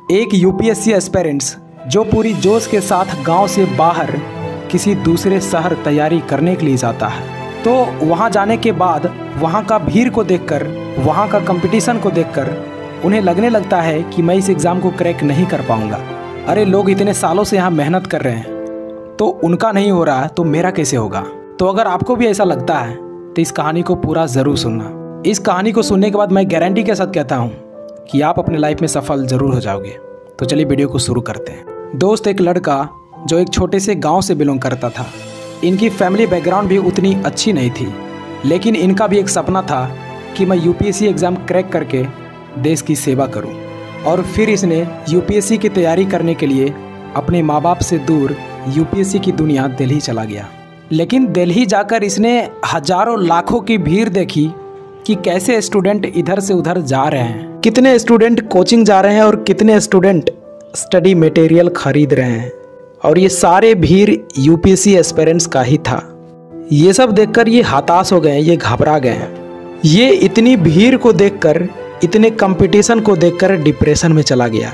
एक UPSC aspirants जो पूरी जोश के साथ गांव से बाहर किसी दूसरे शहर तैयारी करने के लिए जाता है, तो वहां जाने के बाद वहां का भीड़ को देखकर, वहां का कंपटीशन को देखकर उन्हें लगने लगता है कि मैं इस एग्ज़ाम को क्रैक नहीं कर पाऊंगा। अरे लोग इतने सालों से यहाँ मेहनत कर रहे हैं, तो उनका नहीं हो रहा है तो मेरा कैसे होगा। तो अगर आपको भी ऐसा लगता है तो इस कहानी को पूरा ज़रूर सुनना। इस कहानी को सुनने के बाद मैं गारंटी के साथ कहता हूँ कि आप अपने लाइफ में सफल ज़रूर हो जाओगे। तो चलिए वीडियो को शुरू करते हैं। दोस्त, एक लड़का जो एक छोटे से गांव से बिलोंग करता था। इनकी फैमिली बैकग्राउंड भी उतनी अच्छी नहीं थी, लेकिन इनका भी एक सपना था कि मैं यूपीएससी एग्ज़ाम क्रैक करके देश की सेवा करूं। और फिर इसने यूपीएससी की तैयारी करने के लिए अपने माँ बाप से दूर यूपीएससी की दुनिया दिल्ली चला गया। लेकिन दिल्ली जाकर इसने हजारों लाखों की भीड़ देखी कि कैसे स्टूडेंट इधर से उधर जा रहे हैं, कितने स्टूडेंट कोचिंग जा रहे हैं और कितने स्टूडेंट स्टडी मटेरियल खरीद रहे हैं। और ये सारे भीड़ यूपीएससी एस्पिरेंट्स का ही था। ये सब देखकर ये हताश हो गए, ये घबरा गए। ये इतनी भीड़ को देखकर, इतने कंपटीशन को देखकर डिप्रेशन में चला गया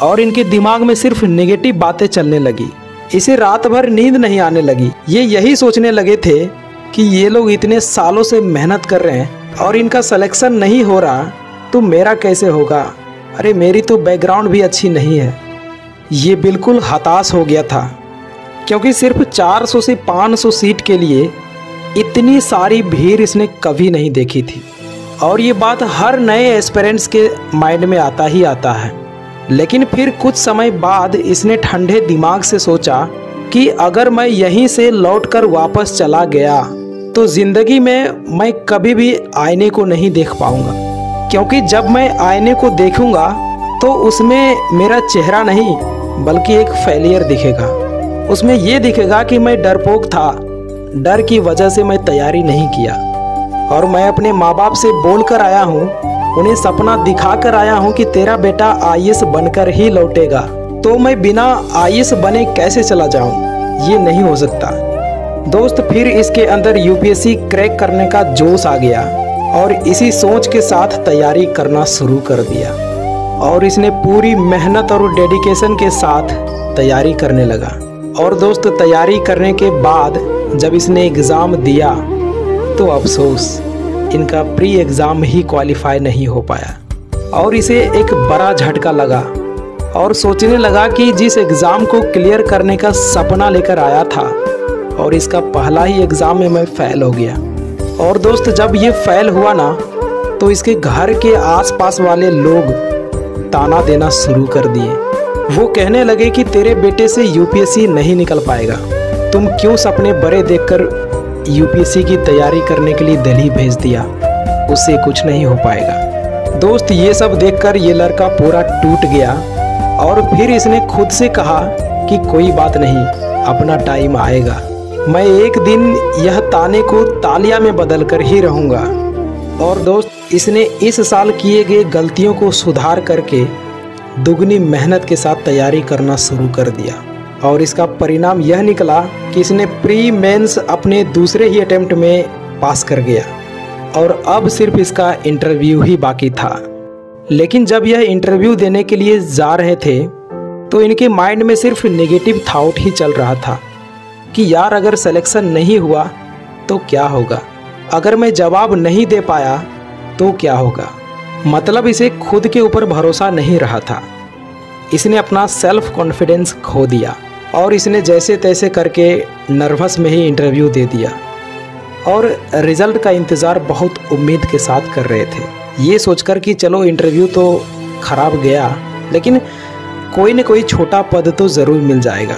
और इनके दिमाग में सिर्फ नेगेटिव बातें चलने लगी। इसे रात भर नींद नहीं आने लगी। ये यही सोचने लगे थे कि ये लोग इतने सालों से मेहनत कर रहे हैं और इनका सिलेक्शन नहीं हो रहा तो मेरा कैसे होगा। अरे मेरी तो बैकग्राउंड भी अच्छी नहीं है। ये बिल्कुल हताश हो गया था, क्योंकि सिर्फ 400 से 500 सीट के लिए इतनी सारी भीड़ इसने कभी नहीं देखी थी। और ये बात हर नए एस्पिरेंट्स के माइंड में आता ही आता है। लेकिन फिर कुछ समय बाद इसने ठंडे दिमाग से सोचा कि अगर मैं यहीं से लौटकर वापस चला गया तो ज़िंदगी में मैं कभी भी आईने को नहीं देख पाऊंगा, क्योंकि जब मैं आईने को देखूंगा तो उसमें मेरा चेहरा नहीं बल्कि एक फेलियर दिखेगा। उसमें ये दिखेगा कि मैं डरपोक था, डर की वजह से मैं तैयारी नहीं किया। और मैं अपने माँ बाप से बोल कर आया हूँ, उन्हें सपना दिखा कर आया हूँ कि तेरा बेटा आईएएस बनकर ही लौटेगा, तो मैं बिना आईएएस बने कैसे चला जाऊँ। ये नहीं हो सकता। दोस्त, फिर इसके अंदर यूपीएससी क्रैक करने का जोश आ गया और इसी सोच के साथ तैयारी करना शुरू कर दिया। और इसने पूरी मेहनत और डेडिकेशन के साथ तैयारी करने लगा। और दोस्त, तैयारी करने के बाद जब इसने एग्ज़ाम दिया तो अफसोस, इनका प्री एग्ज़ाम ही क्वालिफाई नहीं हो पाया। और इसे एक बड़ा झटका लगा और सोचने लगा कि जिस एग्ज़ाम को क्लियर करने का सपना लेकर आया था और इसका पहला ही एग्ज़ाम में मैं फ़ेल हो गया। और दोस्त, जब ये फ़ेल हुआ ना तो इसके घर के आसपास वाले लोग ताना देना शुरू कर दिए। वो कहने लगे कि तेरे बेटे से यूपीएससी नहीं निकल पाएगा, तुम क्यों सपने बड़े देखकर यूपीएससी की तैयारी करने के लिए दिल्ली भेज दिया, उससे कुछ नहीं हो पाएगा। दोस्त, ये सब देखकर ये लड़का पूरा टूट गया और फिर इसने खुद से कहा कि कोई बात नहीं, अपना टाइम आएगा, मैं एक दिन यह ताने को तालियां में बदल कर ही रहूँगा। और दोस्त, इसने इस साल किए गए गलतियों को सुधार करके दुगनी मेहनत के साथ तैयारी करना शुरू कर दिया। और इसका परिणाम यह निकला कि इसने प्री मेंस अपने दूसरे ही अटेम्प्ट में पास कर गया और अब सिर्फ इसका इंटरव्यू ही बाकी था। लेकिन जब यह इंटरव्यू देने के लिए जा रहे थे तो इनके माइंड में सिर्फ नेगेटिव थॉट ही चल रहा था कि यार अगर सिलेक्शन नहीं हुआ तो क्या होगा, अगर मैं जवाब नहीं दे पाया तो क्या होगा। मतलब इसे खुद के ऊपर भरोसा नहीं रहा था। इसने अपना सेल्फ कॉन्फिडेंस खो दिया और इसने जैसे तैसे करके नर्वस में ही इंटरव्यू दे दिया और रिज़ल्ट का इंतज़ार बहुत उम्मीद के साथ कर रहे थे, ये सोचकर कि चलो इंटरव्यू तो ख़राब गया लेकिन कोई न कोई छोटा पद तो ज़रूर मिल जाएगा।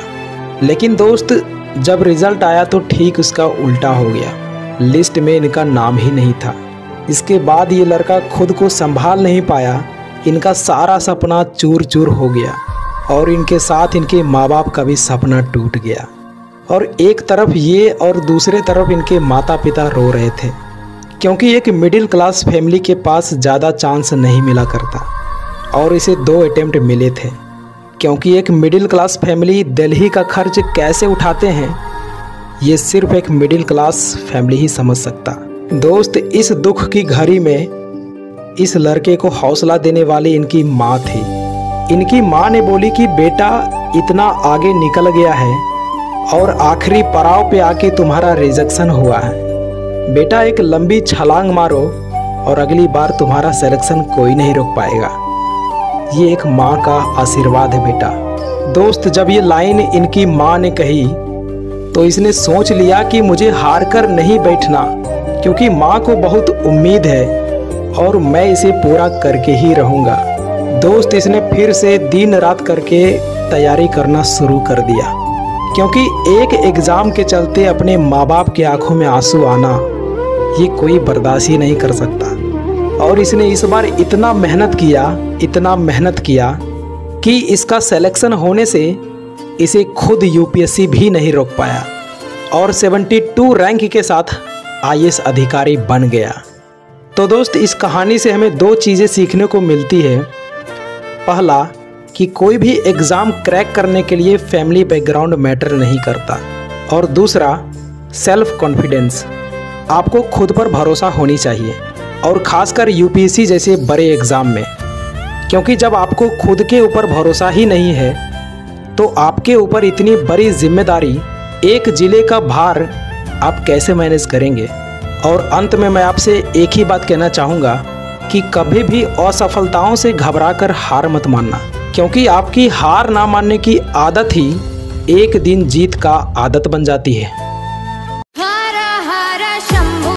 लेकिन दोस्त, जब रिज़ल्ट आया तो ठीक उसका उल्टा हो गया, लिस्ट में इनका नाम ही नहीं था। इसके बाद ये लड़का खुद को संभाल नहीं पाया, इनका सारा सपना चूर चूर हो गया और इनके साथ इनके माँ बाप का भी सपना टूट गया। और एक तरफ ये और दूसरे तरफ इनके माता पिता रो रहे थे, क्योंकि एक मिडिल क्लास फैमिली के पास ज़्यादा चांस नहीं मिला करता और इसे 2 अटेम्प्ट मिले थे, क्योंकि एक मिडिल क्लास फैमिली दिल्ली का खर्च कैसे उठाते हैं ये सिर्फ एक मिडिल क्लास फैमिली ही समझ सकता। दोस्त, इस दुख की घड़ी में इस लड़के को हौसला देने वाली इनकी माँ थी इनकी माँ ने बोली कि बेटा इतना आगे निकल गया है और आखिरी पड़ाव पे आके तुम्हारा रिजेक्शन हुआ है। बेटा एक लंबी छलांग मारो और अगली बार तुम्हारा सिलेक्शन कोई नहीं रोक पाएगा। ये एक माँ का आशीर्वाद है बेटा। दोस्त, जब ये लाइन इनकी माँ ने कही तो इसने सोच लिया कि मुझे हार कर नहीं बैठना, क्योंकि माँ को बहुत उम्मीद है और मैं इसे पूरा करके ही रहूँगा। दोस्त, इसने फिर से दिन रात करके तैयारी करना शुरू कर दिया, क्योंकि एक एग्ज़ाम के चलते अपने माँ बाप के आंखों में आंसू आना ये कोई बर्दाश्त ही नहीं कर सकता। और इसने इस बार इतना मेहनत किया कि इसका सिलेक्शन होने से इसे खुद यूपीएससी भी नहीं रोक पाया और 72 रैंक के साथ आईएएस अधिकारी बन गया। तो दोस्त, इस कहानी से हमें 2 चीज़ें सीखने को मिलती है। पहला कि कोई भी एग्ज़ाम क्रैक करने के लिए फैमिली बैकग्राउंड मैटर नहीं करता, और दूसरा सेल्फ कॉन्फिडेंस। आपको खुद पर भरोसा होनी चाहिए, और ख़ासकर यूपीएससी जैसे बड़े एग्ज़ाम में, क्योंकि जब आपको खुद के ऊपर भरोसा ही नहीं है तो आपके ऊपर इतनी बड़ी जिम्मेदारी, एक ज़िले का भार आप कैसे मैनेज करेंगे। और अंत में मैं आपसे एक ही बात कहना चाहूँगा कि कभी भी असफलताओं से घबराकर हार मत मानना, क्योंकि आपकी हार ना मानने की आदत ही एक दिन जीत का आदत बन जाती है।